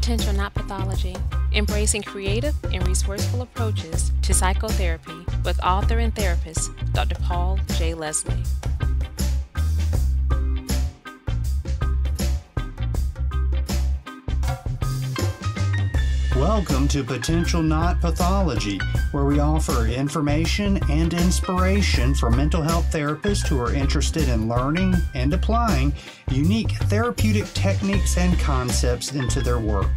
Potential Not Pathology, embracing creative and resourceful approaches to psychotherapy with author and therapist Dr. Paul J. Leslie. Welcome to Potential Not Pathology, where we offer information and inspiration for mental health therapists who are interested in learning and applying unique therapeutic techniques and concepts into their work.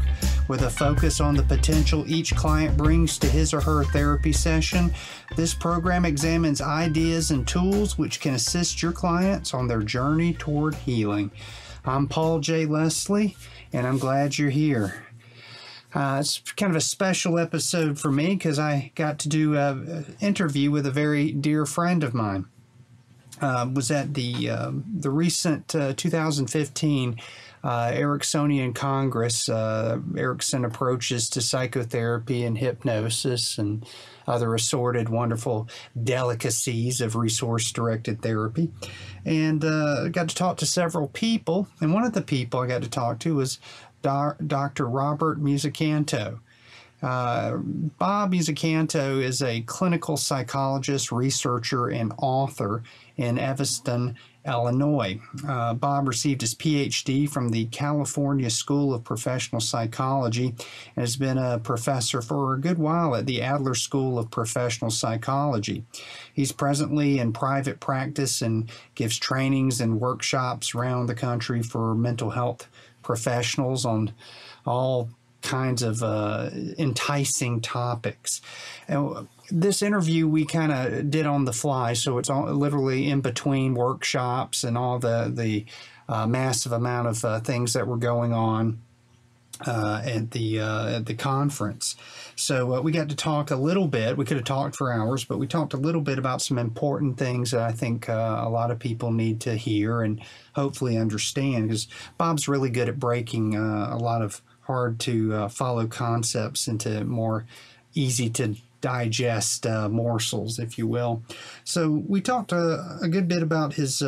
With a focus on the potential each client brings to his or her therapy session, this program examines ideas and tools which can assist your clients on their journey toward healing. I'm Paul J. Leslie, and I'm glad you're here. It's kind of a special episode for me because I got to do an interview with a very dear friend of mine. Was at the recent 2015 Ericksonian Congress, Erickson approaches to psychotherapy and hypnosis and other assorted wonderful delicacies of resource-directed therapy. And I got to talk to several people, and one of the people I got to talk to was Dr. Robert Musikantow. Bob Musikantow is a clinical psychologist, researcher, and author in Evanston, Illinois. Bob received his PhD from the California School of Professional Psychology and has been a professor for a good while at the Adler School of Professional Psychology. He's presently in private practice and gives trainings and workshops around the country for mental health professionals on all kinds of enticing topics. And this interview we kind of did on the fly, so it's all literally in between workshops and all the massive amount of things that were going on at the conference. So we got to talk a little bit. We could have talked for hours, but we talked a little bit about some important things that I think a lot of people need to hear and hopefully understand, because Bob's really good at breaking a lot of hard to follow concepts into more easy to digest morsels, if you will. So we talked a good bit about his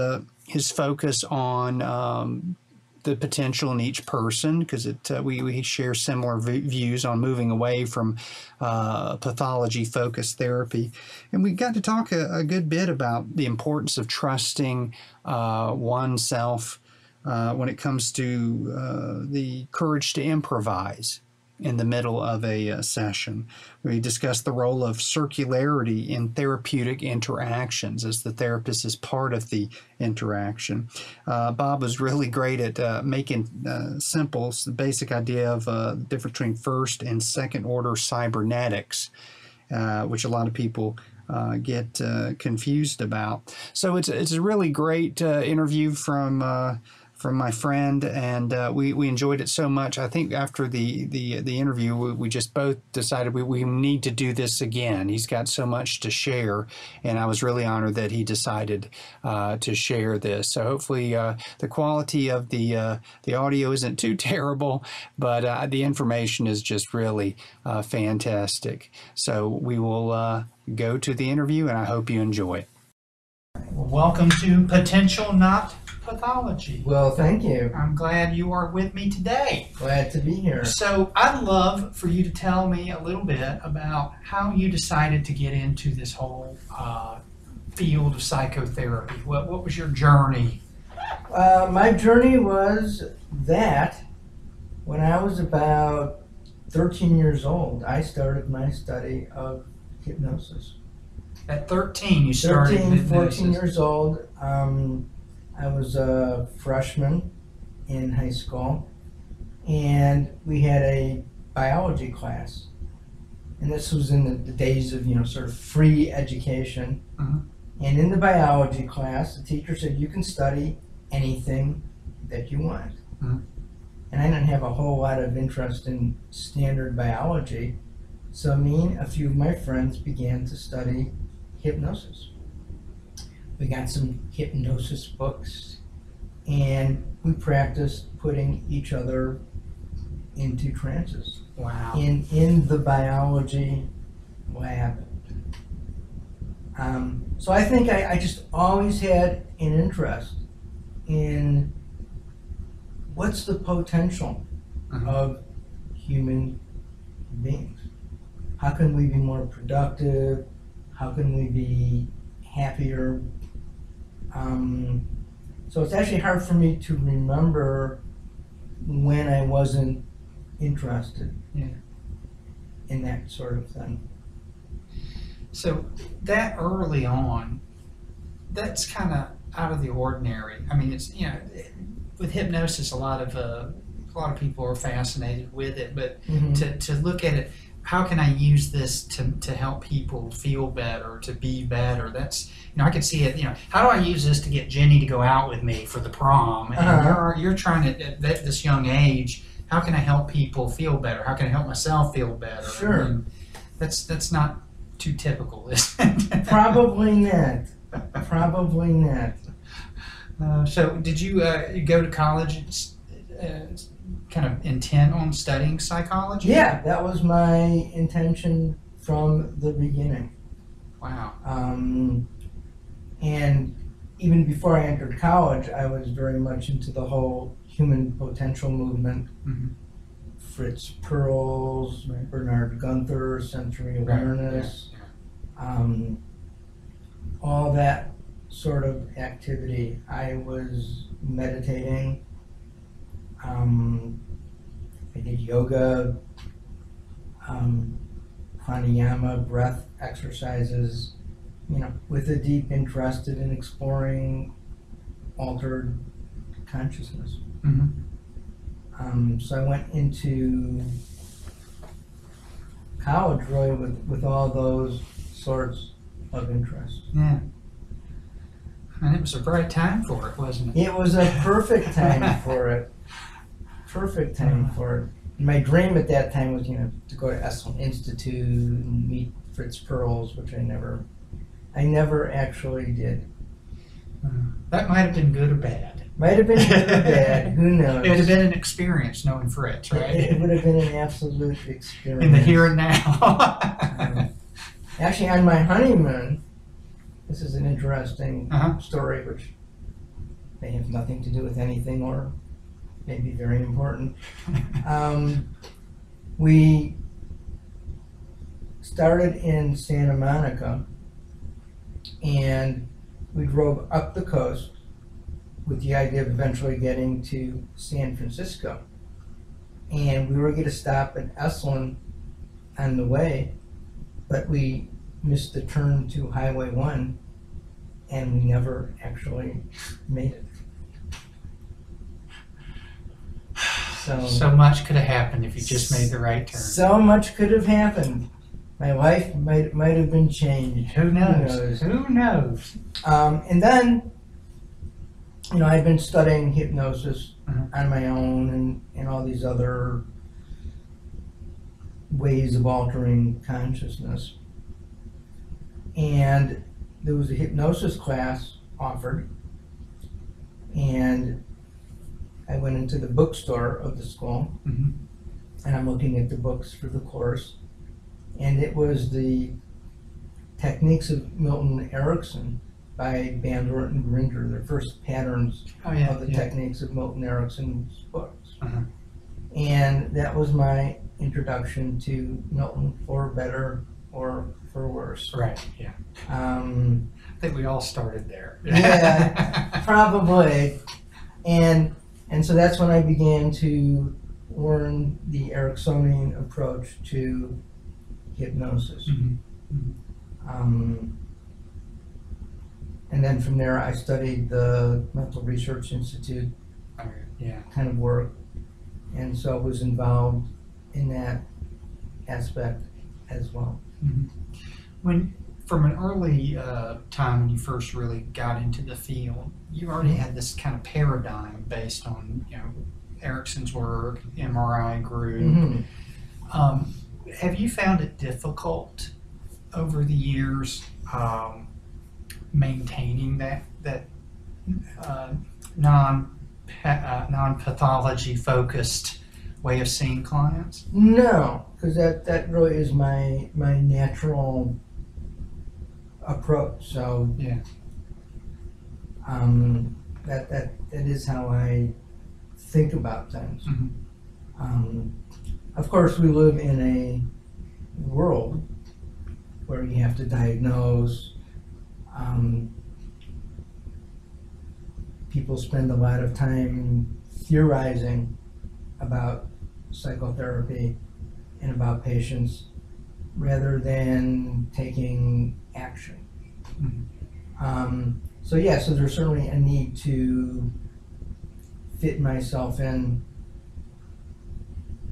focus on the potential in each person, because we share similar views on moving away from pathology-focused therapy. And we got to talk a good bit about the importance of trusting oneself when it comes to the courage to improvise in the middle of a session. We discussed the role of circularity in therapeutic interactions, as the therapist is part of the interaction. Bob was really great at making simple the basic idea of the difference between first and second order cybernetics, which a lot of people get confused about. So it's a really great interview from my friend, and we enjoyed it so much. I think after the interview, we just both decided we need to do this again. He's got so much to share, and I was really honored that he decided to share this. So hopefully the quality of the audio isn't too terrible, but the information is just really fantastic. So we will go to the interview, and I hope you enjoy it. Welcome to Potential Not Pathology. Well, thank you. I'm glad you are with me today. Glad to be here. So I'd love for you to tell me a little bit about how you decided to get into this whole field of psychotherapy. What was your journey? My journey was that when I was about 13 years old, I started my study of hypnosis. At 13, you started 14 years old. I was a freshman in high school, and we had a biology class. And this was in the days of, sort of free education. Mm-hmm. And in the biology class, the teacher said, you can study anything that you want. Mm-hmm. And I didn't have a whole lot of interest in standard biology, so me and a few of my friends began to study hypnosis. We got some hypnosis books, and we practiced putting each other into trances. Wow. In the biology lab. So I think I just always had an interest in what's the potential of human beings. How can we be more productive? How can we be happier? So it's actually hard for me to remember when I wasn't interested in that sort of thing. So that early on, that's kind of out of the ordinary. I mean, it's, with hypnosis, a lot of people are fascinated with it, but to look at it, how can I use this to help people feel better, to be better? That's, I could see it, how do I use this to get Jenny to go out with me for the prom? And you're trying to, at this young age, how can I help people feel better? How can I help myself feel better? Sure. I mean, that's not too typical, is it? Probably not. Probably not. So did you go to college kind of intent on studying psychology? Yeah, that was my intention from the beginning. Wow. And even before I entered college, I was very much into the whole human potential movement. Fritz Perls, Bernard Gunther, sensory awareness, all that sort of activity. I was meditating. I did yoga, pranayama, breath exercises, with a deep interest in exploring altered consciousness. So I went into college really with all those sorts of interests. Yeah. And it was a bright time for it, wasn't it? It was a perfect time for it. Perfect time for it. My dream at that time was, to go to Evanston Institute and meet Fritz Perls, which I never actually did. That might have been good or bad. Might have been good or bad. Who knows? It would have been an experience knowing Fritz, right? It would have been an absolute experience. In the here and now. Actually, on my honeymoon, this is an interesting story, which may have nothing to do with anything or may be very important. We started in Santa Monica, and we drove up the coast with the idea of eventually getting to San Francisco. And we were going to stop at Esalen on the way, but we missed the turn to Highway 1, and we never actually made it. So much could have happened if you just made the right turn. So much could have happened. My life might have been changed. Who knows? Who knows? And then, I'd been studying hypnosis on my own and all these other ways of altering consciousness. And there was a hypnosis class offered, and I went into the bookstore of the school, and I'm looking at the books for the course, and it was the Techniques of Milton Erickson by Bandler and Grinder, their first patterns of the techniques of Milton Erickson's books. And that was my introduction to Milton, for better or for worse. Right, yeah. I think we all started there. Yeah, probably. And so that's when I began to learn the Ericksonian approach to hypnosis. And then from there I studied the Mental Research Institute kind of work, and so I was involved in that aspect as well. When, from an early time when you first really got into the field, you already had this kind of paradigm based on Erickson's work, MRI group. Have you found it difficult over the years maintaining that non-pathology focused way of seeing clients? No, because that really is my natural approach. So that is how I think about things. Of course, we live in a world where you have to diagnose. People spend a lot of time theorizing about psychotherapy and about patients rather than taking action. So there's certainly a need to fit myself in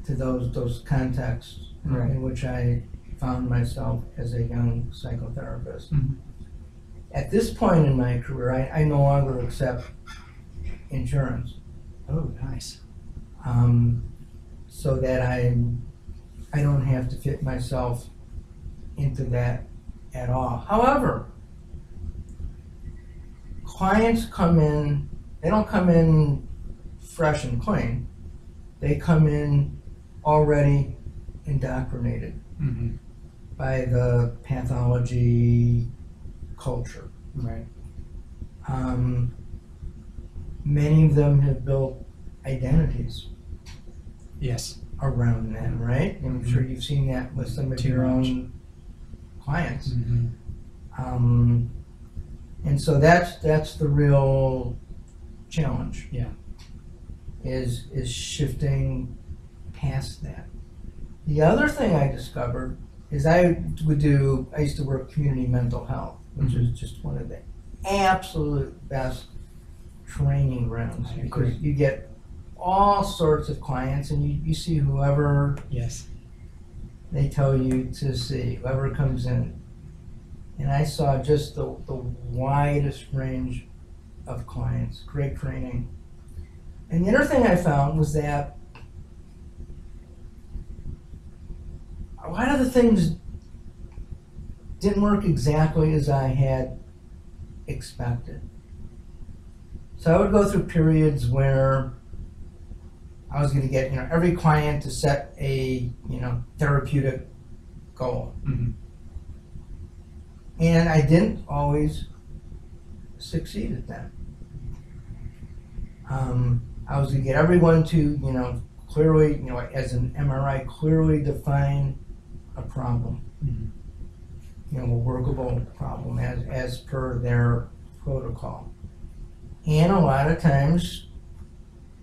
to those contexts in which I found myself as a young psychotherapist. At this point in my career, I no longer accept insurance. Oh, nice. So that I don't have to fit myself into that at all. However, clients come in, they don't come in fresh and clean. They come in already indoctrinated by the pathology culture. Right. Many of them have built identities Yes. around them, right? I'm sure you've seen that with some of your own clients. And so that's the real challenge. Yeah. Is shifting past that. The other thing I discovered is I used to work community mental health, which is just one of the absolute best training grounds, because you get all sorts of clients and you see whoever they tell you to see, whoever comes in. And I saw just the widest range of clients, great training. And the other thing I found was that a lot of the things didn't work exactly as I had expected. So I would go through periods where I was going to get, every client to set a, therapeutic goal. And I didn't always succeed at that. I was going to get everyone to, clearly, as an MRI, clearly define a problem. A workable problem as per their protocol. And a lot of times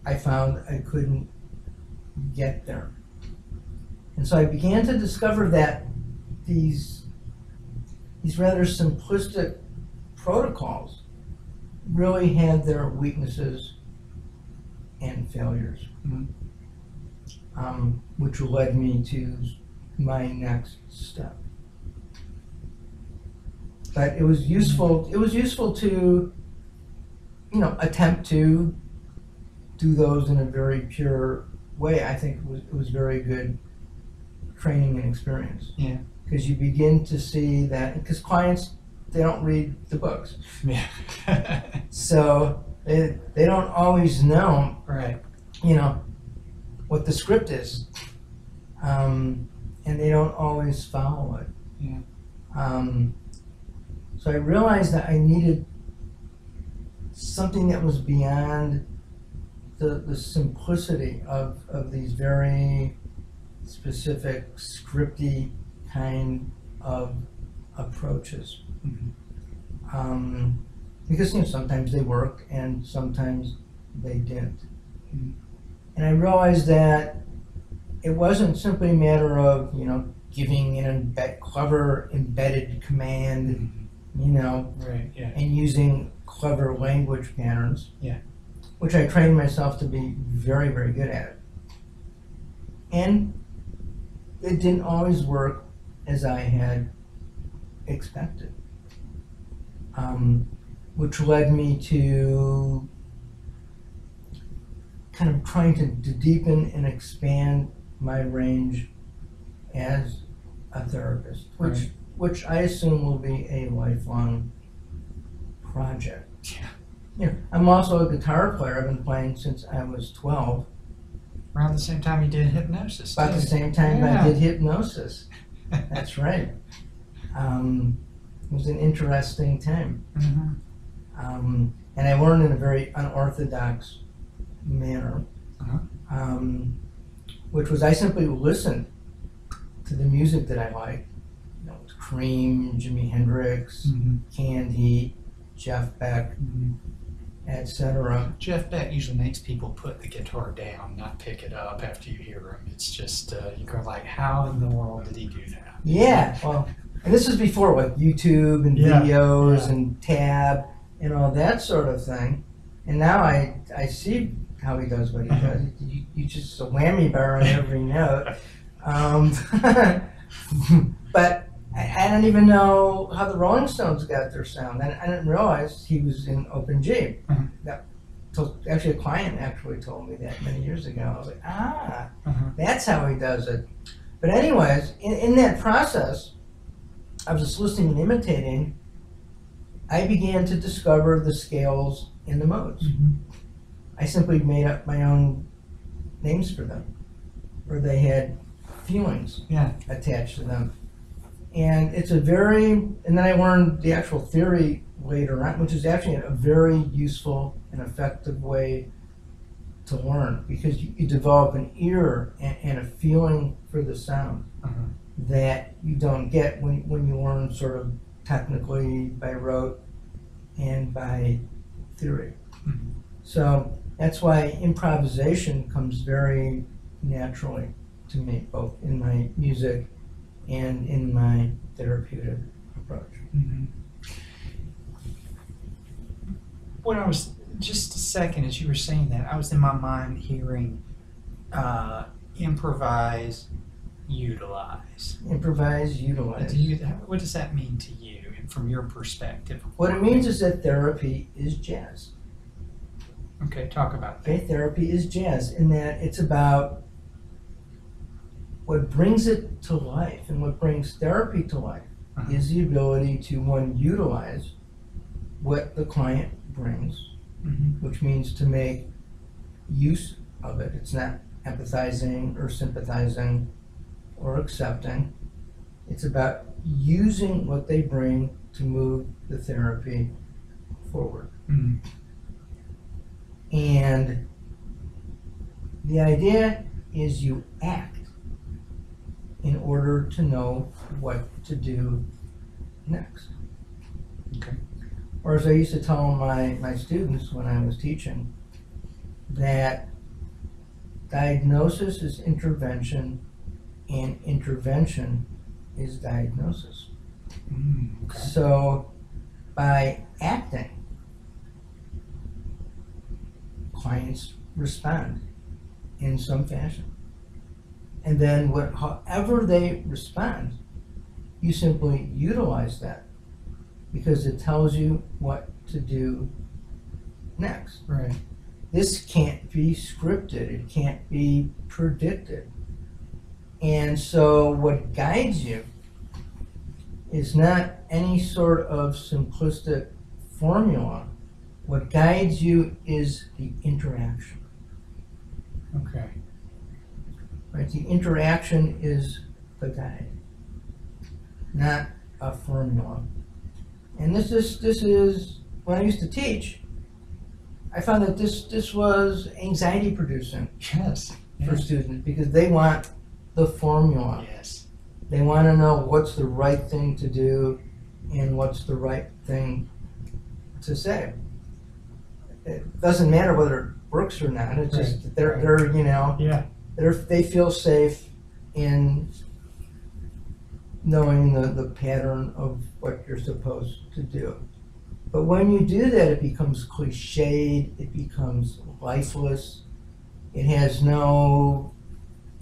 I found I couldn't get there. And so I began to discover that these rather simplistic protocols really had their weaknesses and failures, which led me to my next step. But it was useful. It was useful to, attempt to do those in a very pure way. I think it was very good training and experience. Yeah. Because you begin to see that, because clients, they don't read the books. Yeah. So they don't always know, Right. What the script is. And they don't always follow it. Yeah. So I realized that I needed something that was beyond the simplicity of these very specific, scripty kind of approaches. Because sometimes they worked and sometimes they didn't. And I realized that it wasn't simply a matter of giving an clever embedded command, Right. Yeah. and using clever language patterns. Yeah. Which I trained myself to be very, very good at it. And it didn't always work as I had expected. Which led me to kind of trying to deepen and expand my range as a therapist, which I assume will be a lifelong project. Yeah. I'm also a guitar player. I've been playing since I was 12. Around the same time you did hypnosis. About too. the same time Yeah. I did hypnosis. That's right. It was an interesting time. And I learned in a very unorthodox manner. which was I simply listened to the music that I liked. You know, Cream, Jimi Hendrix, Canned Heat, Jeff Beck, etc. Jeff Beck usually makes people put the guitar down, not pick it up after you hear him. It's just, you go like, how in the world did he do that? Yeah, well, and this is before like YouTube and videos and Tab and all that sort of thing. And now I see how he does what he does. You just a whammy bar on every note. But I don't even know how the Rolling Stones got their sound. I didn't realize he was in Open G. Actually, a client actually told me that many years ago. I was like, that's how he does it. But anyways, in that process, I was just listening and imitating. I began to discover the scales and the modes. I simply made up my own names for them, or they had feelings attached to them. And it's and then I learned the actual theory later on, which is actually a very useful and effective way to learn, because you develop an ear and a feeling for the sound that you don't get when you learn sort of technically by rote and by theory. So that's why improvisation comes very naturally to me, both in my music and in my therapeutic approach. When I was, just a second as you were saying that, I was in my mind hearing improvise, utilize. Improvise, utilize. What does that mean to you, and from your perspective? What it means is that therapy is jazz. Okay, talk about that. Okay, therapy is jazz in that it's about what brings it to life, and what brings therapy to life is the ability to, one, utilize what the client brings, which means to make use of it. It's not empathizing or sympathizing or accepting. It's about using what they bring to move the therapy forward. And the idea is you act in order to know what to do next. Okay. Or as I used to tell my students when I was teaching, that diagnosis is intervention and intervention is diagnosis. Okay. So by acting, clients respond in some fashion. And then however they respond, you simply utilize that, because it tells you what to do next. Right. This can't be scripted. It can't be predicted. And so what guides you is not any sort of simplistic formula. What guides you is the interaction. Okay. Right? The interaction is the guide, not a formula. And this is when I used to teach, I found that this was anxiety producing for students, because they want the formula. Yes. They want to know what's the right thing to do and what's the right thing to say. It doesn't matter whether it works or not. It's just that they're you know, they feel safe in knowing the pattern of what you're supposed to do. But when you do that, it becomes cliched, it becomes lifeless, it has no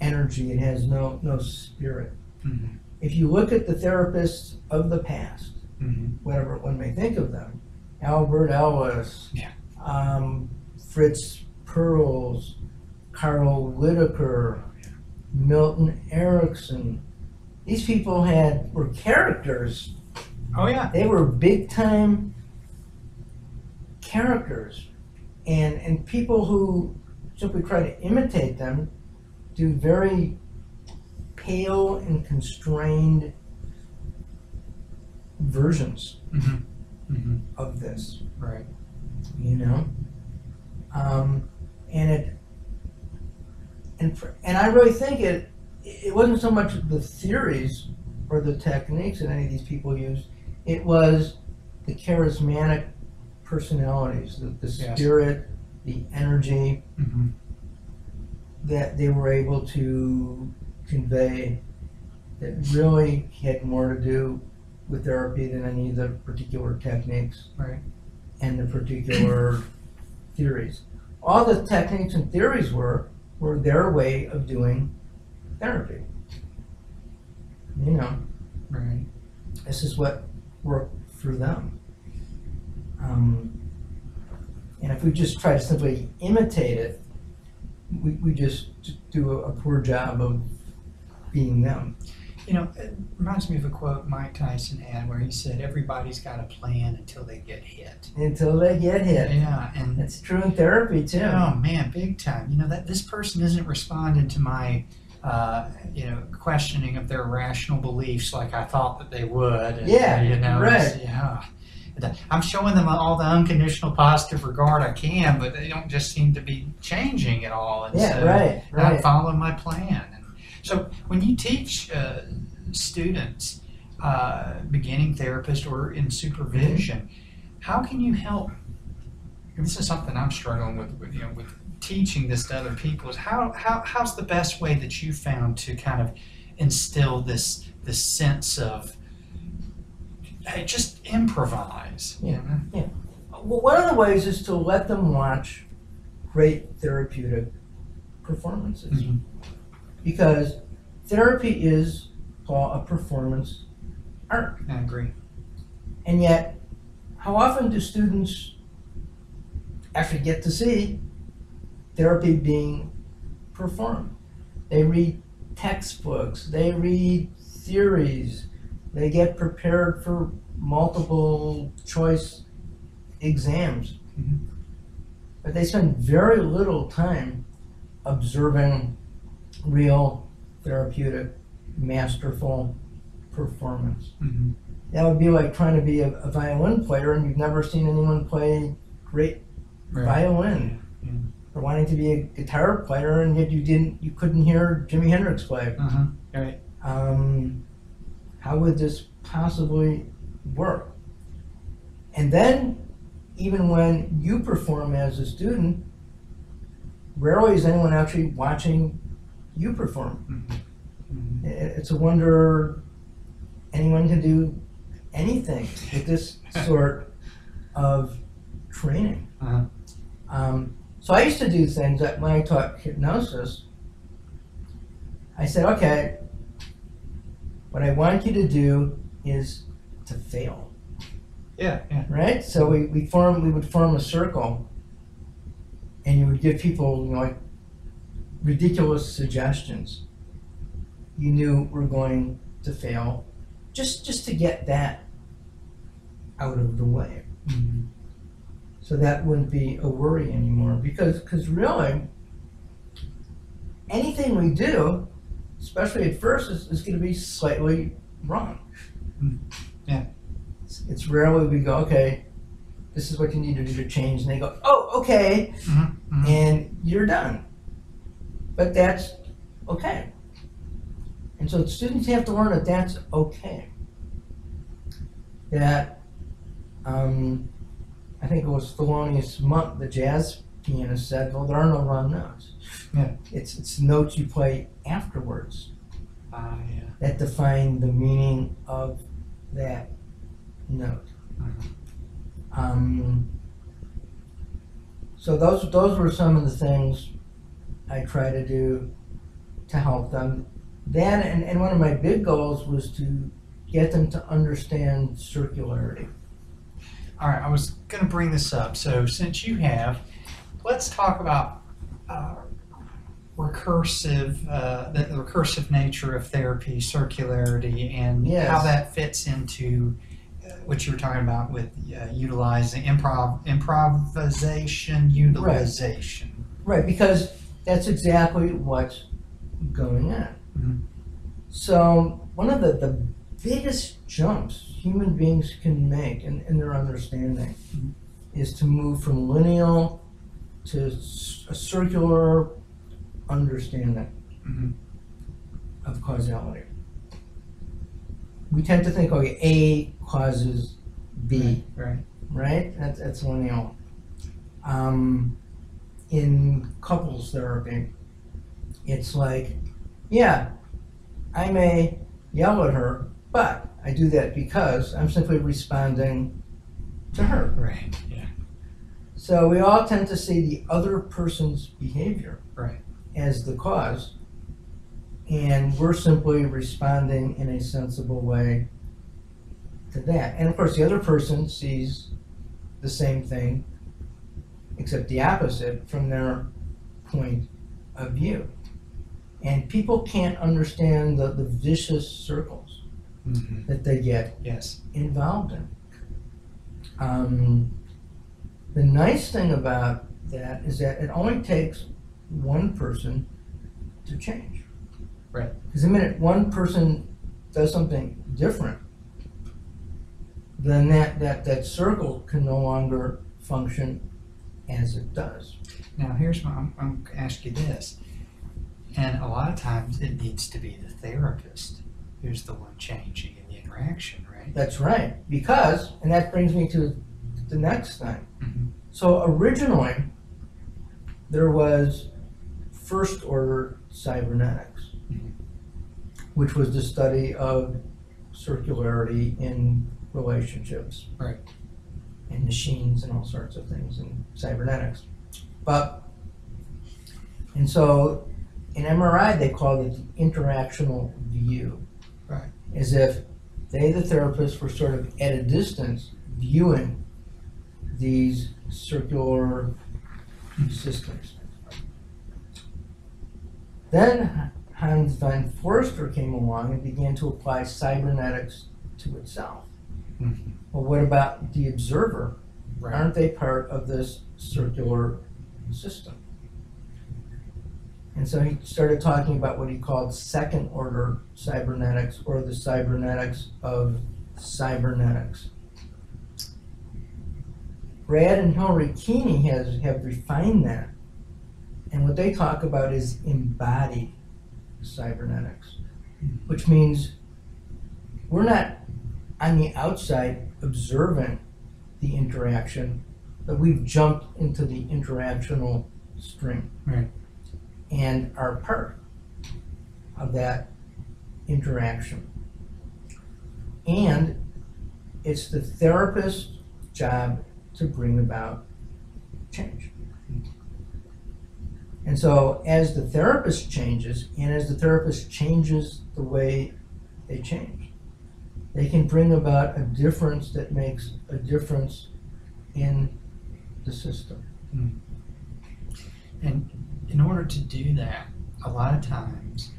energy, it has no spirit. If you look at the therapists of the past, whatever one may think of them, Albert Ellis, Fritz Perls, Carl Whitaker, Milton Erickson, these people were characters. Oh yeah. They were big time characters. And people who simply try to imitate them do very pale and constrained versions of this. Right. You know? And and I really think it wasn't so much the theories or the techniques that any of these people used. It was the charismatic personalities, the spirit, the energy that they were able to convey that really had more to do with therapy than any of the particular techniques and the particular theories. All the techniques and theories were their way of doing therapy. You know, this is what worked for them. And if we just try to simply imitate it, we just do a poor job of being them. You know, it reminds me of a quote Mike Tyson had where he said, everybody's got a plan until they get hit. Until they get hit. Yeah, and it's true in therapy too. Oh man, big time. You know, that this person isn't responding to my questioning of their rational beliefs like I thought that they would. And, I'm showing them all the unconditional positive regard I can, but they don't just seem to be changing at all. And I'm following my plan. And so when you teach students, beginning therapists or in supervision, how can you help? And this is something I'm struggling with teaching this to other people. Is how's the best way that you found to kind of instill this sense of, hey, just improvise. Yeah. Well, one of the ways is to let them watch great therapeutic performances, because therapy is a performance art. I agree. And yet, how often do students actually get to see therapy being performed? They read textbooks, they read theories, they get prepared for multiple choice exams, but they spend very little time observing real therapeutic, masterful performance. That would be like trying to be a violin player and you've never seen anyone play great violin, or wanting to be a guitar player and yet you couldn't hear Jimi Hendrix play. How would this possibly work? And then, even when you perform as a student, rarely is anyone actually watching you perform. It's a wonder anyone can do anything with this sort of training. So I used to do things that when I taught hypnosis, I said, okay, what I want you to do is to fail. Right? So we would form a circle, and you would give people like ridiculous suggestions. You knew we're going to fail, just to get that out of the way. So that wouldn't be a worry anymore, because really anything we do, especially at first, is going to be slightly wrong. It's rarely we go, okay, this is what you need to do to change, and they go, oh, okay, and you're done. But that's okay. And so students have to learn that that's okay. That, I think it was Thelonious Monk, the jazz pianist, said, well, there are no wrong notes. It's notes you play afterwards that define the meaning of that note. So those were some of the things I try to do to help them. That and one of my big goals was to get them to understand circularity. All right, I was going to bring this up. So since you have, let's talk about recursive, the recursive nature of therapy, circularity, and how that fits into what you were talking about with utilizing improvisation, utilization. Right, because that's exactly what's going on. So one of the biggest jumps human beings can make in their understanding is to move from lineal to a circular understanding Mm-hmm. of causality. We tend to think, okay, A causes B, Right. right? That's lineal. In couples therapy, it's like, yeah, I may yell at her, but I do that because I'm simply responding to her. Right. Yeah. So we all tend to see the other person's behavior Right. as the cause, and we're simply responding in a sensible way to that. And of course, the other person sees the same thing, except the opposite from their point of view. And people can't understand the vicious circles Mm-hmm. that they get Yes. involved in. The nice thing about that is that it only takes one person to change. Right. Because the minute one person does something different, then that circle can no longer function as it does. Now, here's my, I'm going to ask you this. And a lot of times it needs to be the therapist who's the one changing in the interaction, right? That's right. Because, and that brings me to the next thing. Mm-hmm. So originally, there was first order cybernetics, Mhm. which was the study of circularity in relationships. Right. And machines and all sorts of things in cybernetics. And so in MRI, they called it the interactional view. Right. As if they, the therapists, were sort of at a distance viewing these circular systems. Then Hans von Forster came along and began to apply cybernetics to itself. Mm-hmm. Well, what about the observer? Right. Aren't they part of this circular system? And so he started talking about what he called second order cybernetics, or the cybernetics of cybernetics. Brad and Hilary Keeney have refined that. And what they talk about is embodied cybernetics, which means we're not on the outside observing the interaction, but we've jumped into the interactional stream. Right. And are part of that interaction. And it's the therapist's job to bring about change. And so as the therapist changes, and as the therapist changes the way they change, they can bring about a difference that makes a difference in the system. Mm. And in order to do that, a lot of times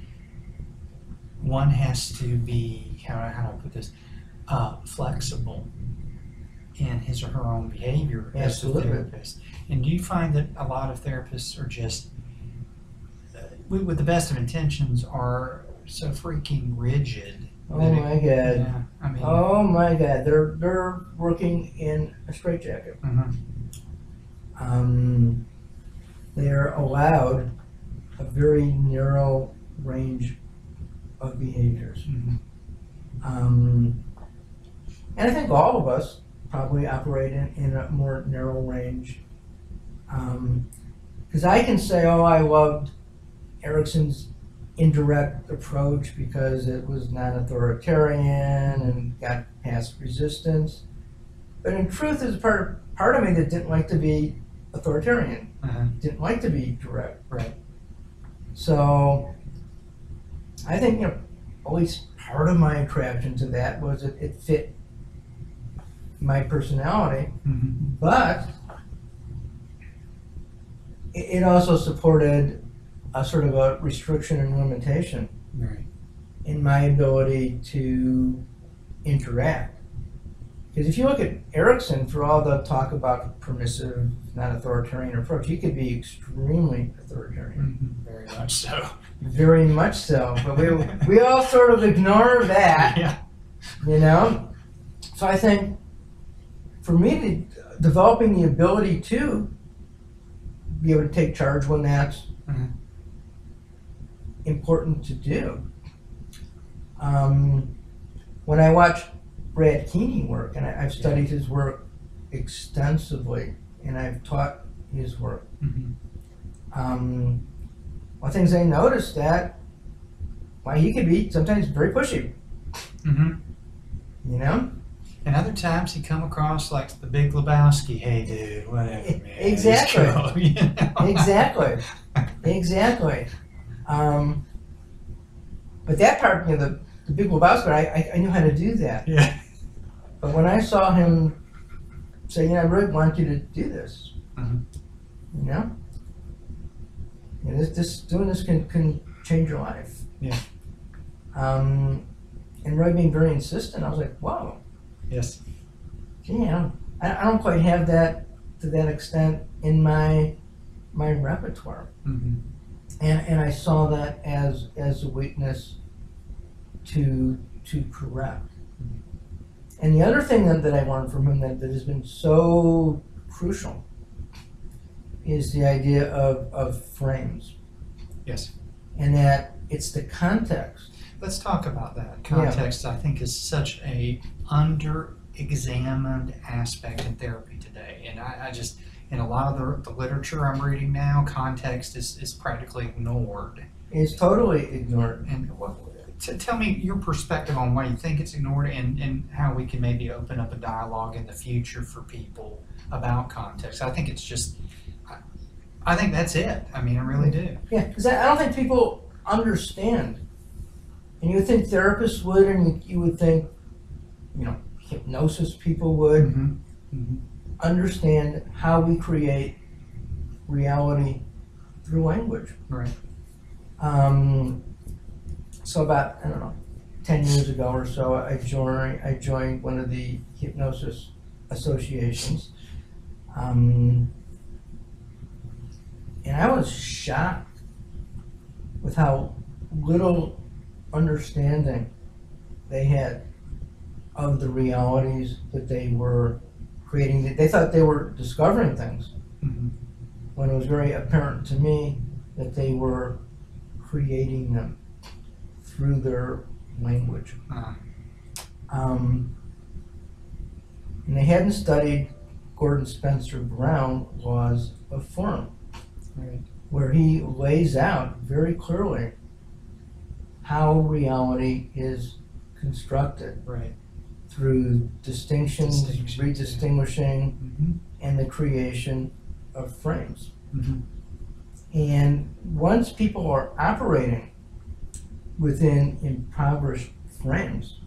one has to be, how do I put this, flexible in his or her own behavior as the Absolutely. therapist. And do you find that a lot of therapists are just, with the best of intentions, are so freaking rigid? Oh that my God. Yeah, I mean, Oh my God, they're working in a straitjacket. mhm. They're allowed a very narrow range of behaviors. Mhm. And I think all of us probably operate in a more narrow range. Because I can say, oh, I loved Erickson's indirect approach because it was non-authoritarian and got past resistance. But in truth, there's part of me that didn't like to be authoritarian, Uh-huh. didn't like to be direct. Right. So I think, at least part of my attraction to that was that it fit my personality, Mhm. but it also supported a sort of a restriction and limitation Right. in my ability to interact. Because if you look at Erickson, for all the talk about permissive, non-authoritarian approach, he could be extremely authoritarian. Mhm. Very much so. Very much so. But we all sort of ignore that, Yeah. you know? So I think for me, developing the ability to be able to take charge when that's Mhm. important to do. When I watch Brad Keeney work, and I've studied his work extensively, and I've taught his work, one of the things I noticed that why he could be sometimes very pushy. You know? And other times he come across like the Big Lebowski, hey dude, whatever, man. Exactly. Just go, you know? Exactly. But that part, you know, the Big Lebowski, I knew how to do that. Yeah. But when I saw him say, you know, I really want you to do this, you know? You know, doing this can change your life. Yeah. And really being very insistent, I was like, whoa. Yes. You know, I don't quite have that to that extent in my repertoire. And I saw that as a weakness to correct. And the other thing that I learned from him that has been so crucial is the idea of frames. Yes. And that it's the context. Let's talk about that. Context, I think, is such a under-examined aspect in therapy today. And I just, in a lot of the literature I'm reading now, context is practically ignored. It's totally ignored. And tell me your perspective on why you think it's ignored, and how we can maybe open up a dialogue in the future for people about context. I think it's just, I think that's it. I mean, I really do. Yeah, because I don't think people understand. And you would think therapists would, and you would think, you know, hypnosis people would understand how we create reality through language. Right. So about, I don't know, 10 years ago or so, I joined one of the hypnosis associations. And I was shocked with how little understanding they had of the realities that they were creating. They thought they were discovering things, when it was very apparent to me that they were creating them through their language. And they hadn't studied Gordon Spencer Brown laws of form, where he lays out very clearly how reality is constructed through distinctions, redistinguishing, and the creation of frames. And once people are operating within impoverished frames,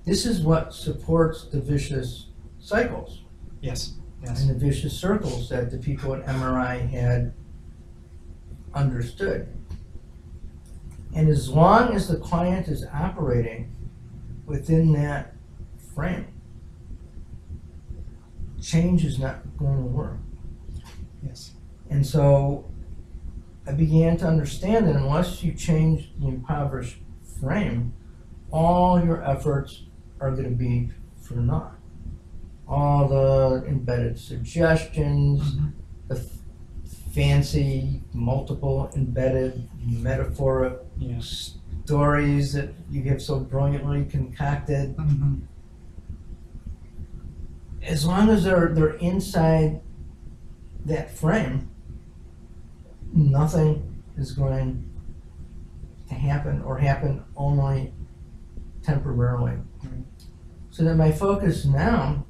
this is what supports the vicious cycles. Yes. And the vicious circles that the people at MRI had understood. And as long as the client is operating within that frame, change is not going to work. Yes. And so I began to understand that unless you change the impoverished frame, all your efforts are going to be for naught. All the embedded suggestions, the fancy, multiple embedded metaphoric stories that you have so brilliantly concocted. As long as they're inside that frame, nothing is going to happen, or happen only temporarily. So that my focus now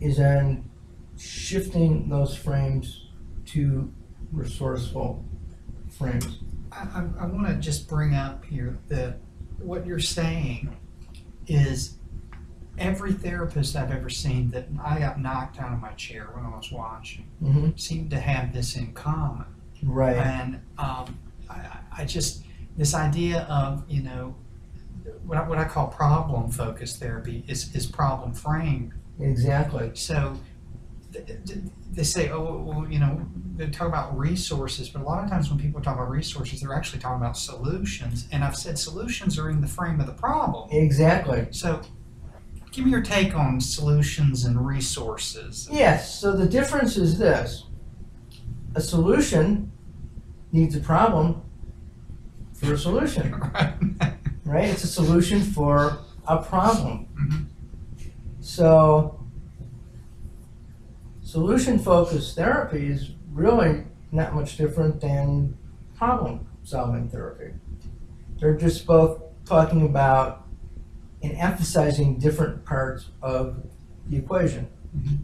is on shifting those frames to resourceful frames. I want to just bring up here that what you're saying is every therapist I've ever seen that I got knocked out of my chair when I was watching seemed to have this in common. Right. And I just, this idea of, you know, what I call problem-focused therapy is problem framed. Exactly. So they say, oh, well, you know, they talk about resources, but a lot of times when people talk about resources, they're actually talking about solutions. And I've said solutions are in the frame of the problem. Exactly. So give me your take on solutions and resources. Yes, so the difference is this. A solution needs a problem for a solution, right? It's a solution for a problem. Mhm. So solution-focused therapy is really not much different than problem-solving therapy. They're just both talking about and emphasizing different parts of the equation. Mhm.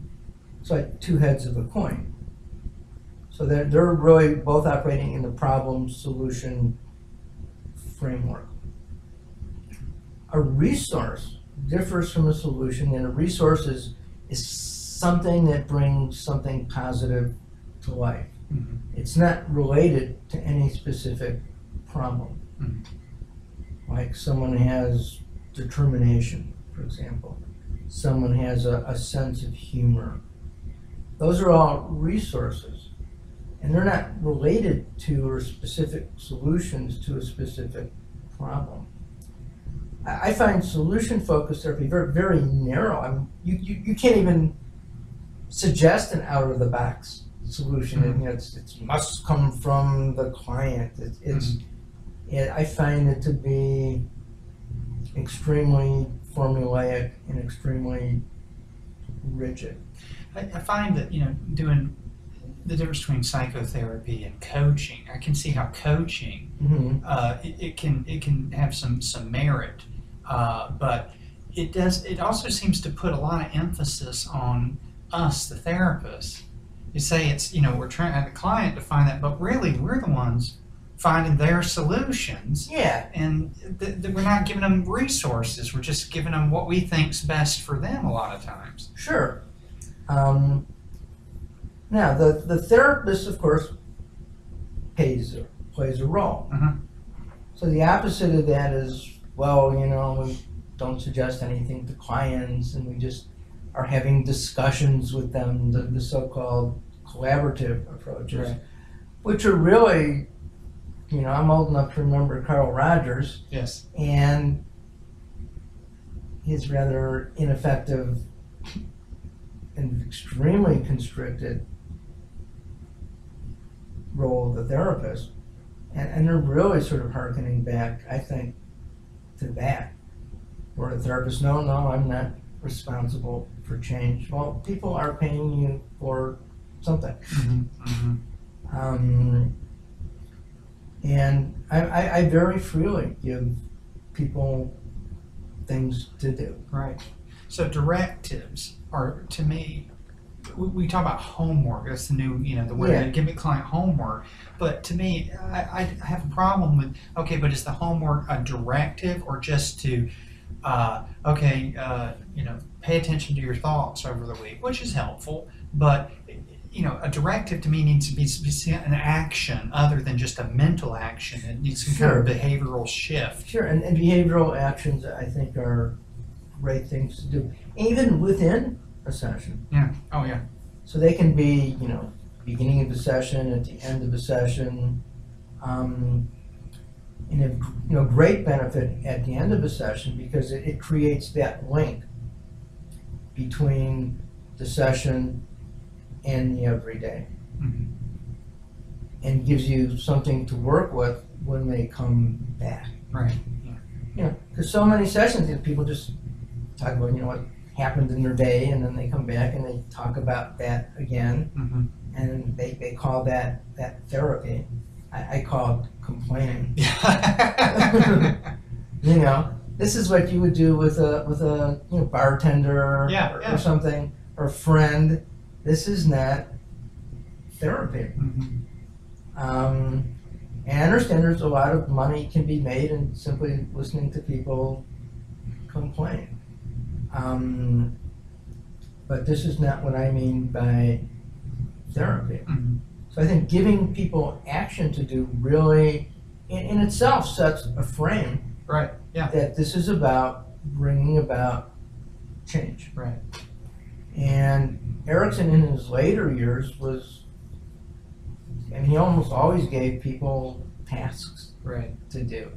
It's like two heads of a coin. So they're really both operating in the problem-solution framework. A resource differs from a solution, and a resource is something that brings something positive to life. Mhm. It's not related to any specific problem. Mhm. Like someone has determination, for example. Someone has a sense of humor. Those are all resources. And they're not related to or specific solutions to a specific problem. I find solution-focused therapy very, very narrow. I mean, you can't even suggest an out-of-the-box solution. Mhm. You know, it must come from the client. I find it to be extremely formulaic and extremely rigid. I find that, doing the difference between psychotherapy and coaching, I can see how coaching, Mm-hmm. it can have some merit, but it also seems to put a lot of emphasis on us, the therapists. You say it's, we're trying at the client to find that, but really we're the ones finding their solutions. Yeah. And we're not giving them resources. We're just giving them what we think's best for them a lot of times. Sure. Now, the therapist, of course, plays a role. Uh-huh. So the opposite of that is, well, we don't suggest anything to clients, and we just are having discussions with them, the so-called collaborative approaches, Right. which are really, I'm old enough to remember Carl Rogers Yes. and his rather ineffective and extremely constricted role of the therapist. And they're really sort of hearkening back, I think, to that, where the therapist, no, I'm not responsible for change. Well, people are paying you for something. Mm-hmm. Mm-hmm. And I very freely give people things to do. Right. So directives are, to me, we talk about homework. That's the new, the way Yeah. they give me client homework. But to me, I have a problem with, okay, but is the homework a directive or just to, pay attention to your thoughts over the week, which is helpful. But, a directive to me needs to be an action other than just a mental action. It needs some kind of behavioral shift. Sure, and behavioral actions, I think, are great things to do, even within a session. Yeah. Oh, yeah. So they can be, beginning of the session, at the end of the session, and have, great benefit at the end of the session because it creates that link between the session and the everyday, Mm-hmm. and gives you something to work with when they come back. Right. Because so many sessions, people just talk about, what happened in their day, and then they come back and they talk about that again, Mm-hmm. and they call that therapy. I call it complaining. This is what you would do with a bartender or something, or a friend. This is not therapy. Mm-hmm. And I understand there's a lot of money can be made in simply listening to people complain. But this is not what I mean by therapy. Mm-hmm. So I think giving people action to do really, in itself, sets a frame. Right. Yeah. That this is about bringing about change. Right. And Erickson, in his later years, he almost always gave people tasks Right. to do.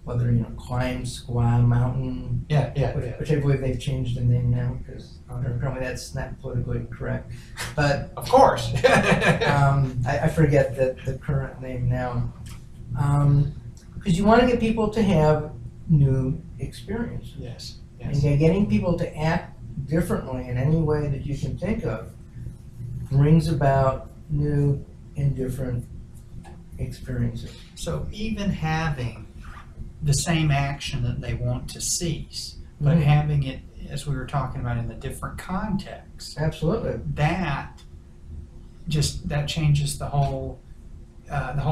whether, climb, squaw, mountain, Yeah, yeah, which, yeah. which I believe they've changed the name now because apparently that's not politically correct. But Of course. I forget the current name now. Because you want to get people to have new experiences. Yes, And yes. getting people to act differently in any way that you can think of brings about new and different experiences. So even having the same action that they want to cease, but Mhm. having it, as we were talking about, in the different contexts, Absolutely. that changes the whole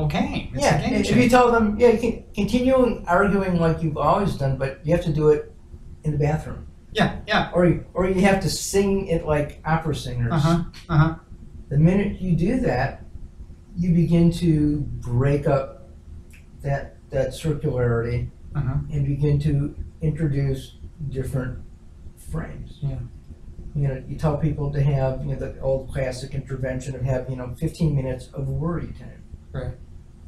game. It's a Yeah, game if you changer. tell them, yeah, you can continue arguing like you've always done, but you have to do it in the bathroom. Yeah. Or you have to sing it like opera singers. Uh-huh. The minute you do that, you begin to break up that circularity Uh-huh. and begin to introduce different frames. Yeah. You tell people to have, the old classic intervention of have, 15 minutes of worry time. Right.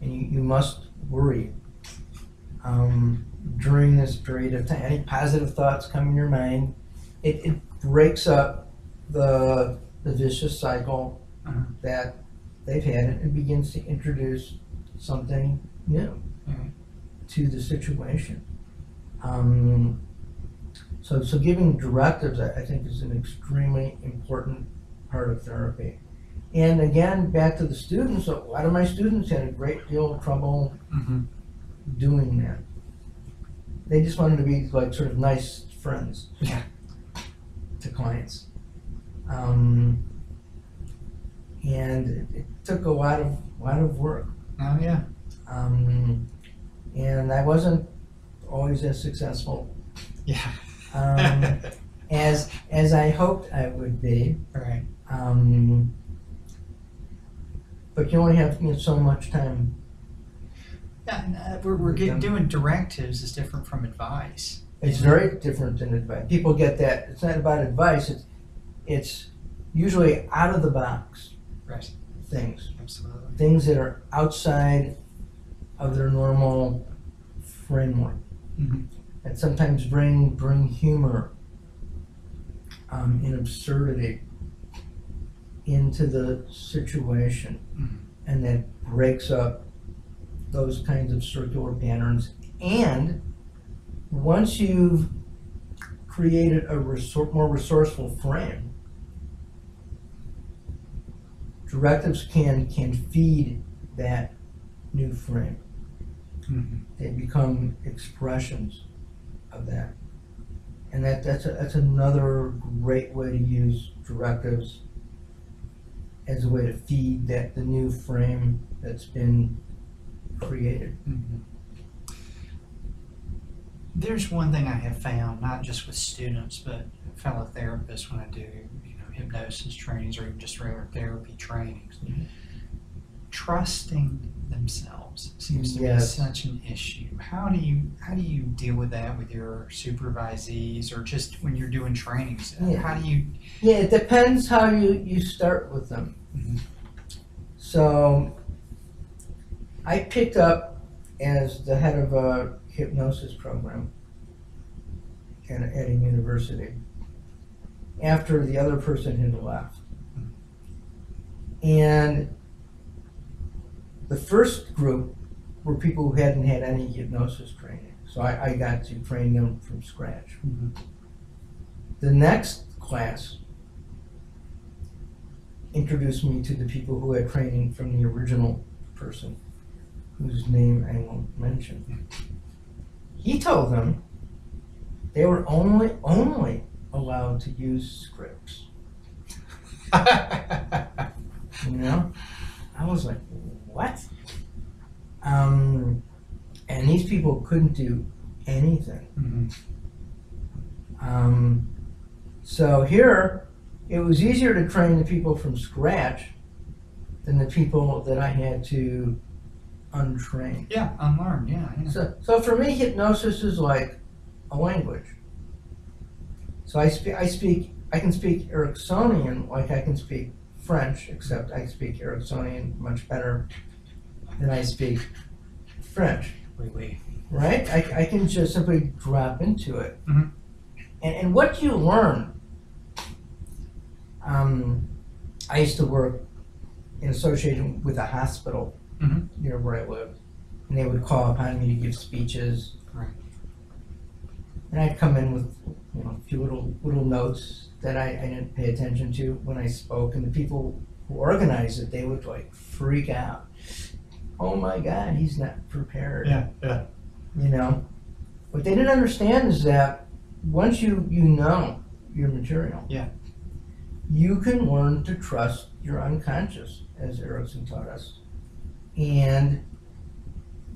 And you must worry during this period of time. Any positive thoughts come in your mind, it breaks up the vicious cycle Uh-huh. that they've had and begins to introduce something new Mhm. to the situation. So giving directives, I think, is an extremely important part of therapy. And again, back to the students, a lot of my students had a great deal of trouble Mhm. doing that. They just wanted to be like sort of nice friends Yeah. to clients. And it took a lot of work. Oh yeah. And I wasn't always as successful Yeah. as I hoped I would be. Right. But you only have so much time. Yeah, and, doing directives is different from advice. It's very different than advice. People get that it's not about advice. It's usually out of the box Right. things. Absolutely. Things that are outside of their normal framework. Mhm. That sometimes bring humor and absurdity into the situation, Mhm. and that breaks up those kinds of circular patterns. And once you've created a more resourceful frame, directives can feed that new frame. Mhm. They become expressions of that. And that's another great way to use directives as a way to feed the new frame that's been created. Mhm. There's one thing I have found, not just with students, but fellow therapists when I do, hypnosis trainings or even just regular therapy trainings. Mhm. Trusting themselves seems to be Yes. such an issue. How do you deal with that with your supervisees or just when you're doing trainings? Yeah. How do you? Yeah, it depends how you start with them. Mhm. So I picked up as the head of a hypnosis program at a university after the other person had left. And the first group were people who hadn't had any hypnosis training. So I got to train them from scratch. Mhm. The next class introduced me to the people who had training from the original person, whose name I won't mention. He told them they were only allowed to use scripts. I was like, what? And these people couldn't do anything. Mhm. So here, it was easier to train the people from scratch than the people that I had to untrain. Yeah, unlearn. Yeah. So for me, hypnosis is like a language. So I can speak Ericksonian like I can speak French, except I speak Ericksonian much better than I speak French. Oui. right? I can just simply drop into it. Mhm. And what do you learn? I used to work in association with a hospital Mhm. near where I lived, and they would call upon me to give speeches. Right. And I'd come in with, a few little notes that I didn't pay attention to when I spoke, and the people who organized it, they would like freak out. Oh my God, he's not prepared. Yeah. What they didn't understand is that once you know your material, Yeah. you can learn to trust your unconscious, as Erickson taught us, and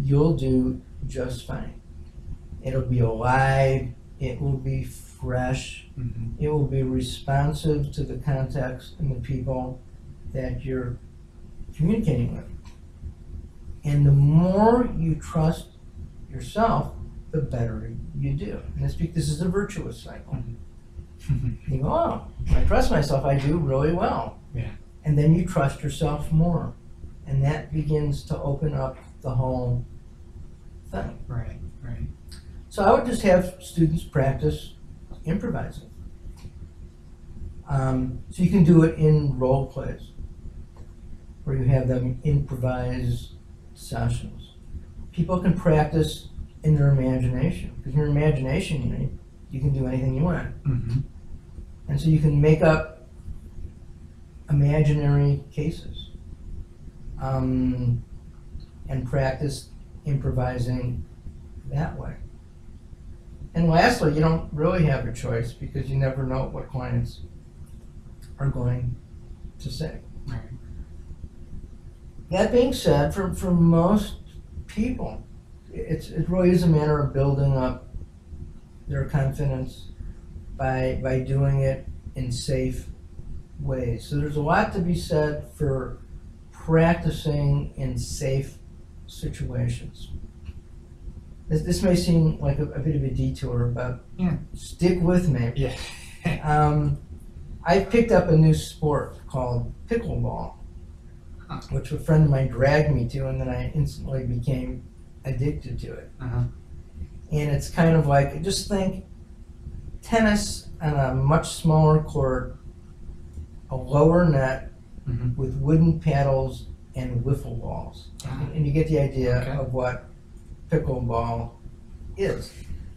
you'll do just fine. It'll be alive, it will be fresh, Mhm. it will be responsive to the context and the people that you're communicating with. And the more you trust yourself, the better you do. And this is a virtuous cycle. You go, oh, when I trust myself, I do really well. Yeah. And then you trust yourself more. And that begins to open up the whole thing. Right. So I would just have students practice improvising. So you can do it in role plays, where you have them improvise sessions. People can practice in their imagination, because in your imagination, you can do anything you want. Mm-hmm. And so you can make up imaginary cases and practice improvising that way. And lastly, you don't really have a choice, because you never know what clients are going to say. Right. That being said, for most people, it really is a matter of building up their confidence by doing it in safe ways. So there's a lot to be said for practicing in safe situations. This may seem like a bit of a detour, but Yeah. stick with me. Yeah. I picked up a new sport called Pickleball, which a friend of mine dragged me to, and then I instantly became addicted to it. Uh-huh. And it's kind of like, just think tennis on a much smaller court, a lower net Mm-hmm. with wooden paddles and wiffle balls. And you get the idea Okay. of what pickleball is.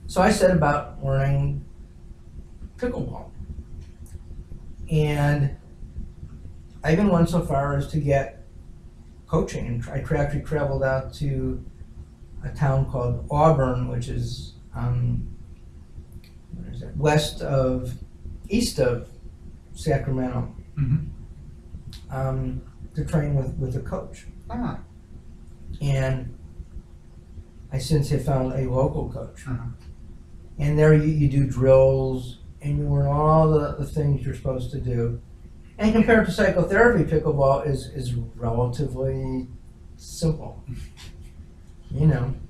So I set about learning pickleball. And I even went so far as to get coaching. And I actually traveled out to a town called Auburn, which is east of Sacramento, Mm-hmm. to train with a coach. Ah. And I since have found a local coach. Uh-huh. And there you do drills, and you learn all the things you're supposed to do. And compared to psychotherapy, pickleball is relatively simple, in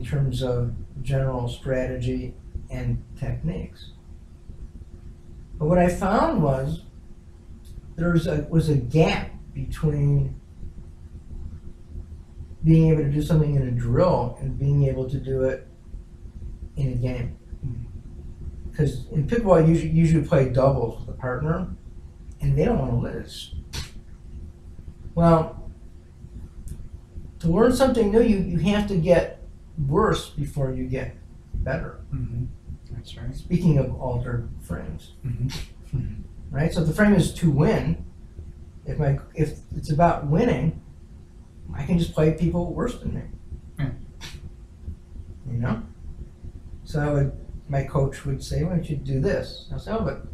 terms of general strategy and techniques. But what I found was there was a gap between being able to do something in a drill and being able to do it in a game. Because in pickleball, you usually play doubles with a partner, and they don't want to lose. Well, to learn something new, you have to get worse before you get better. Mm-hmm. That's right. Speaking of altered frames, Mm-hmm. right? So if the frame is to win, if it's about winning, I can just play people worse than me. Yeah. So my coach would say, "Why don't you do this?" I said, "Oh, but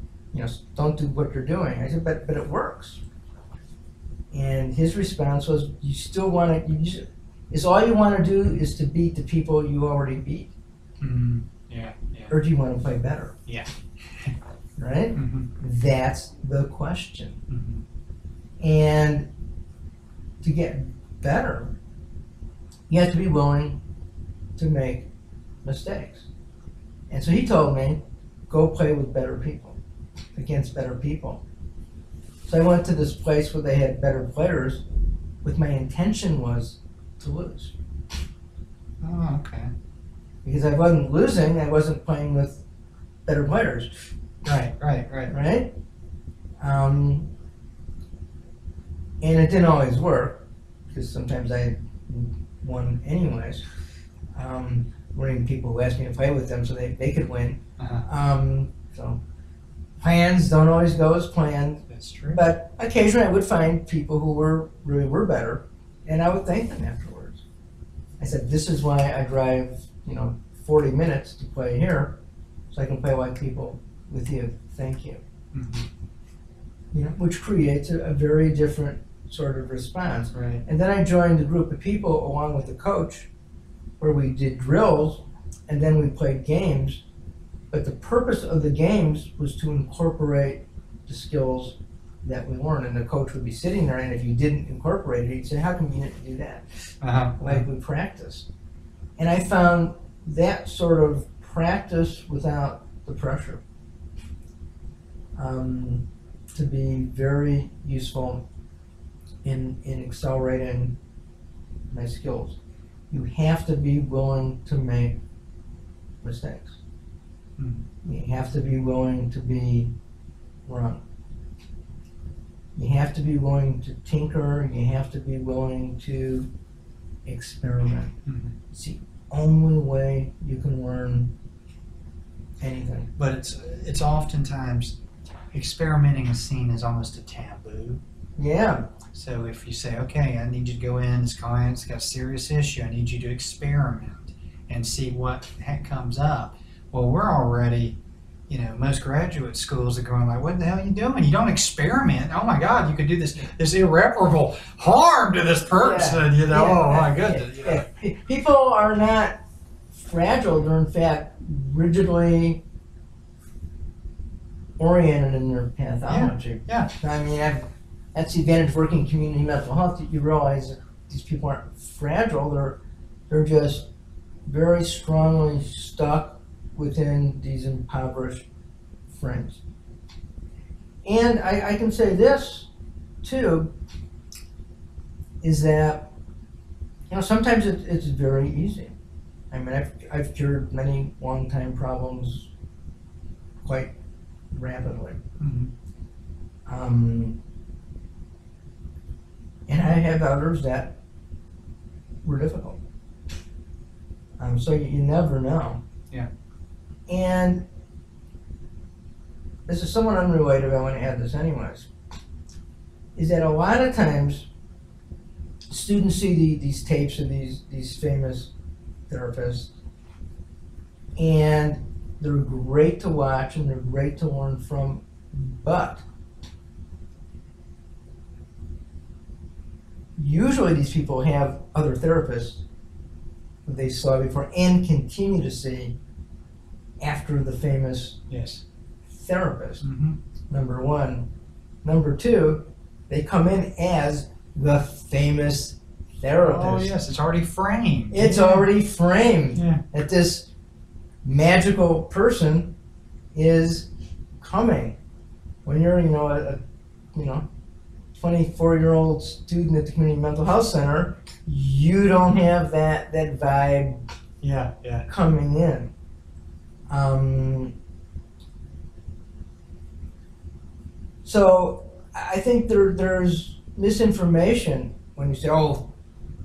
don't do what you're doing." I said, "But it works." And his response was, "You still want to? Is all you want to do is to beat the people you already beat, Mm-hmm. Yeah. or do you want to play better?" Yeah. Right? Mm-hmm. That's the question. Mm-hmm. And to get better, you have to be willing to make mistakes. And so he told me, go play with better people, against better people. So I went to this place where they had better players, with my intention was to lose. Oh, okay. Because I wasn't losing, I wasn't playing with better players. Right. Right? And it didn't always work, because sometimes I won anyways. Winning people who asked me to play with them so they could win. So plans don't always go as planned. That's true. But occasionally I would find people who really were better, and I would thank them afterwards. I said, this is why I drive, 40 minutes to play here, so I can play like people with you. Thank you. Which creates a very different sort of response. Right. And then I joined a group of people along with the coach, where we did drills, and then we played games. But the purpose of the games was to incorporate the skills that we learned. And the coach would be sitting there, and if you didn't incorporate it, he'd say, how come you didn't do that? Like we practiced. And I found that sort of practice without the pressure to be very useful in accelerating my skills. You have to be willing to make mistakes. You have to be willing to be wrong. You have to be willing to tinker. You have to be willing to experiment. It's the only way you can learn anything. But it's oftentimes experimenting is seen as almost a taboo. Yeah. So if you say, okay, I need you to go in, this client's got a serious issue, I need you to experiment and see what heck comes up. Well, we're already, most graduate schools are going like, what the hell are you doing? You don't experiment. Oh my God, you could do this irreparable harm to this person, oh my goodness. People are not fragile, they're in fact rigidly oriented in their pathology. Yeah. I mean, that's the advantage of working in community mental health, that you realize that these people aren't fragile, they're just very strongly stuck within these impoverished frames. And I can say this too, is that sometimes it's very easy. I mean, I've cured many long-time problems quite rapidly. And I have others that were difficult. So you never know. Yeah. And this is somewhat unrelated, I want to add this anyways, is that a lot of times students see these tapes of these famous therapists, and they're great to watch and they're great to learn from, but usually these people have other therapists who they saw before and continue to see after the famous therapist. Number one. Number two, they come in as the famous therapist. Oh yes, it's already framed. It's already framed. Yeah. That this magical person is coming. When you're, a 24-year-old student at the Community Mental Health Center, you don't have that vibe coming in. So I think there's misinformation when you say, oh,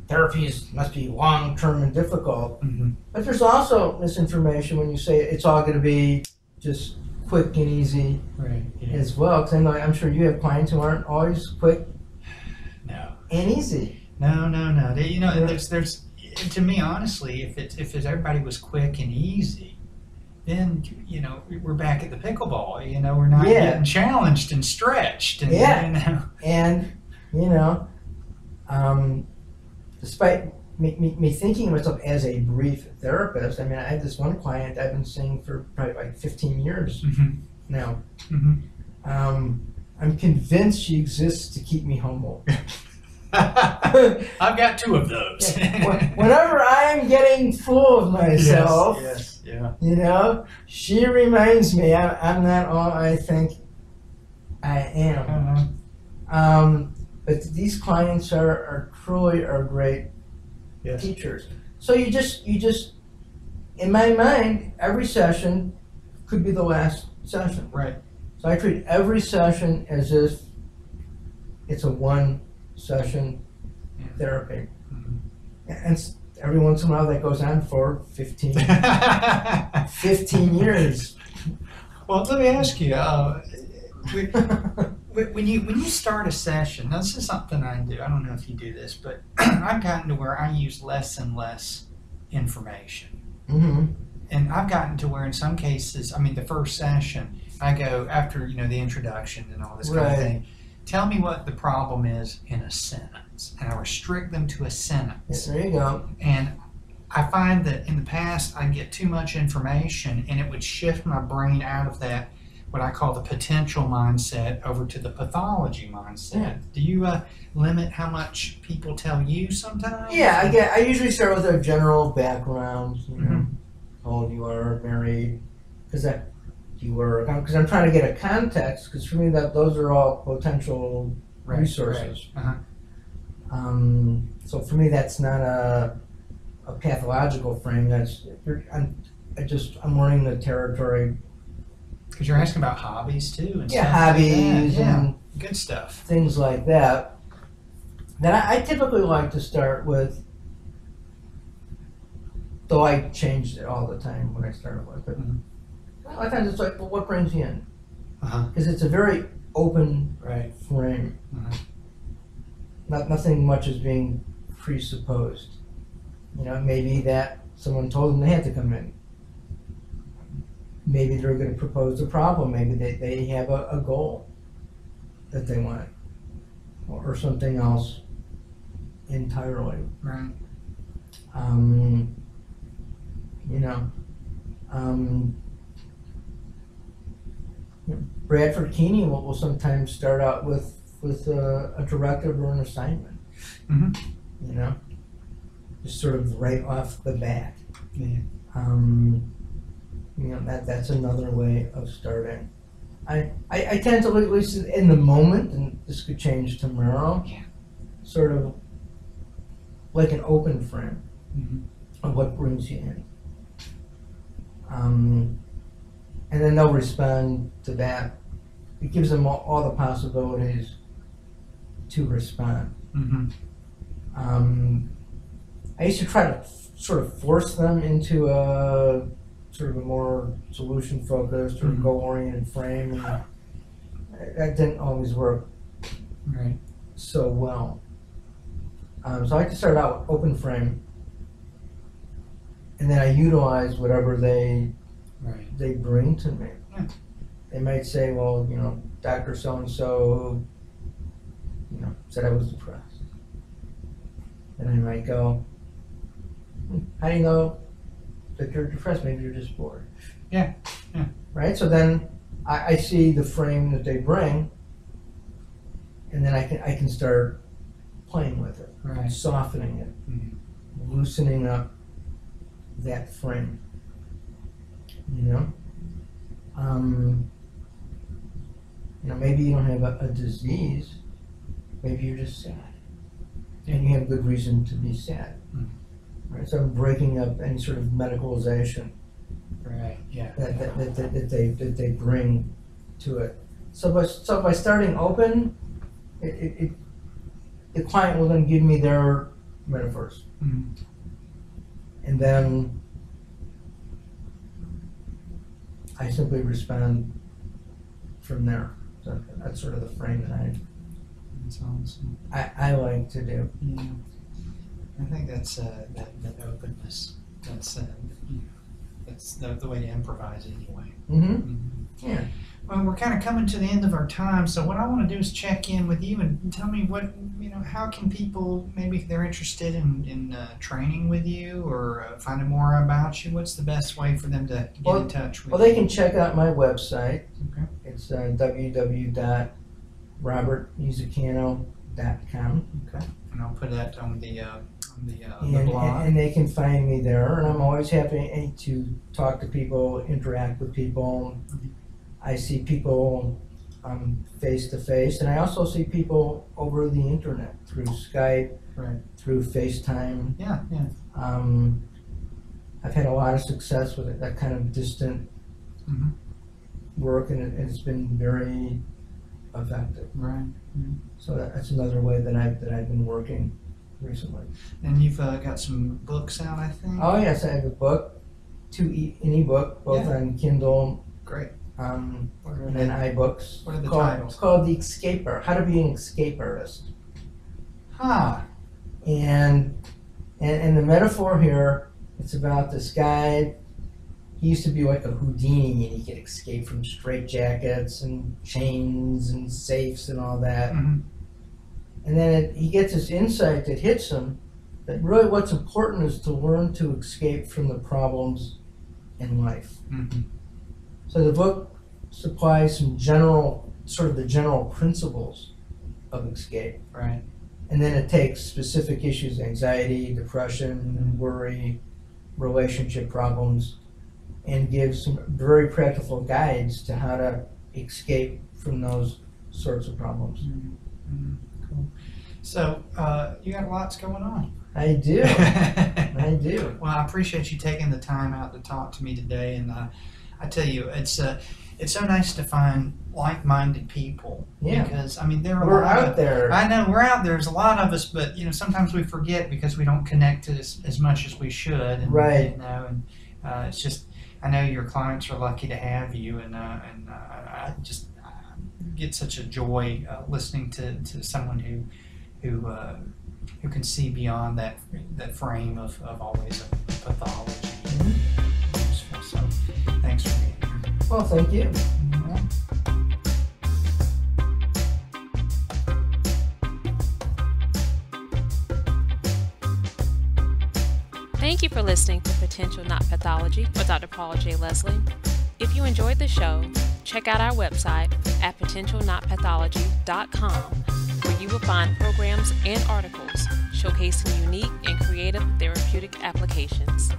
therapy must be long-term and difficult. But there's also misinformation when you say it's all going to be just quick and easy as well. Because I'm sure you have clients who aren't always quick and easy. No. There's to me, honestly, if everybody was quick and easy, then we're back at the pickleball. We're not getting challenged and stretched. And, despite me thinking of myself as a brief therapist, I mean, I had this one client I've been seeing for probably like 15 years now. I'm convinced she exists to keep me humble. I've got two of those. Whenever I'm getting full of myself, she reminds me I'm not all I think I am. But these clients are truly great teachers. So you just, in my mind, every session could be the last session. Right. So I treat every session as if it's a one-session therapy. Mhm. And every once in a while that goes on for 15 years. Well, let me ask you, when you start a session, now this is something I do. I don't know if you do this, but I've gotten to where I use less and less information. Mm-hmm. And I've gotten to where in some cases, I mean, the first session, I go after, the introduction and all this kind of thing. Tell me what the problem is in a sentence. And I restrict them to a sentence. There you go. And I find that in the past, I get too much information and it would shift my brain out of that, what I call the potential mindset, over to the pathology mindset. Yeah. Do you limit how much people tell you sometimes? Yeah, I usually start with their general background, Mhm. how old you are, married, because I'm trying to get a context, because for me those are all potential Right, resources. right. Uh-huh. So for me that's not a pathological frame. I'm learning the territory. Because you're asking about hobbies too. And Yeah, stuff like that. hobbies Yeah. and Good stuff. things like that. Then I typically like to start with, though I changed it all the time when I started with it. Mhm. A lot of times it's like, well, what brings you in? Uh-huh. Because it's a very open Right. frame. Uh-huh. Nothing much is being presupposed. Maybe that someone told them they had to come in. Maybe they're going to propose a problem. Maybe they have a goal that they want, or something else entirely. Right. Bradford Keeney will sometimes start out with a directive or an assignment. Mm-hmm. Just sort of right off the bat. Yeah. That's another way of starting. I tend to, at least in the moment, and this could change tomorrow, Yeah. sort of like an open frame Mm-hmm. of what brings you in. And then they'll respond to that. It gives them all the possibilities to respond. Mm-hmm. I used to try to sort of force them into a sort of a more solution-focused or Mhm. goal-oriented frame, and that didn't always work Right. so well. So I like to start out with open frame, and then I utilize whatever they Right. bring to me. Yeah. They might say, well, Dr. So-and-so, said I was depressed. And I might go, how do you know that you're depressed? Maybe you're just bored. Yeah. Yeah. Right? So then I see the frame that they bring, and then I can start playing with it, Right. softening it, Mhm. loosening up that frame. Maybe you don't have a disease. Maybe you're just sad, and you have good reason to be sad. Mhm. Right? So I'm breaking up any sort of medicalization Right. Yeah. that they bring to it. So by starting open, the client will then give me their metaphors, Mhm. and then I simply respond from there. So that's sort of the frame that That's awesome. I like to do. Yeah. I think that's that openness. That's that's the way to improvise anyway. Mm-hmm. Mhm. Yeah. Well, we're kind of coming to the end of our time, so what I want to do is check in with you and tell me how can people, maybe if they're interested in training with you or finding more about you, what's the best way for them to get in touch with Well, you? they can check out my website. Okay. It's www.robertmusikantow.com. Okay. And I'll put that on the And, blog. and they can find me there, and I'm always happy to talk to people, interact with people. I see people face to face, and I also see people over the internet through Skype, Right. through FaceTime. Yeah, yeah. I've had a lot of success with that kind of distant Mm-hmm. work, and it's been very effective. Right. Mm-hmm. So that's another way that I've been working recently. And you've got some books out, I think. Oh yes, I have a book, an ebook, both Yeah. on Kindle, Great. and What are then the, iBooks. what are the Called- titles? It's called The Escaper: How to Be an Escape Artist. And the metaphor here, it's about this guy. He used to be like a Houdini, and he could escape from straitjackets and chains and safes and all that. Mm-hmm. And then he gets this insight that hits him that really what's important is to learn to escape from the problems in life. Mm-hmm. So the book supplies some general principles of escape. Right. And then it takes specific issues, anxiety, depression, worry, relationship problems, and gives some very practical guides to how to escape from those sorts of problems. Mm-hmm. Cool. So you got lots going on. I do. I do. Well, I appreciate you taking the time out to talk to me today, and I tell you, it's so nice to find like-minded people. Yeah. Because I mean, there are We're a lot out of, there. I know we're out there. There's a lot of us, but sometimes we forget because we don't connect to as much as we should. And, Right. It's just, I know your clients are lucky to have you, and I just get such a joy listening to someone who can see beyond that frame of always a pathology. Mm-hmm. So thanks for being here. Well, thank you. Thank you for listening to Potential Not Pathology with Dr. Paul J. Leslie. If you enjoyed the show, check out our website at potentialnotpathology.com, where you will find programs and articles showcasing unique and creative therapeutic applications.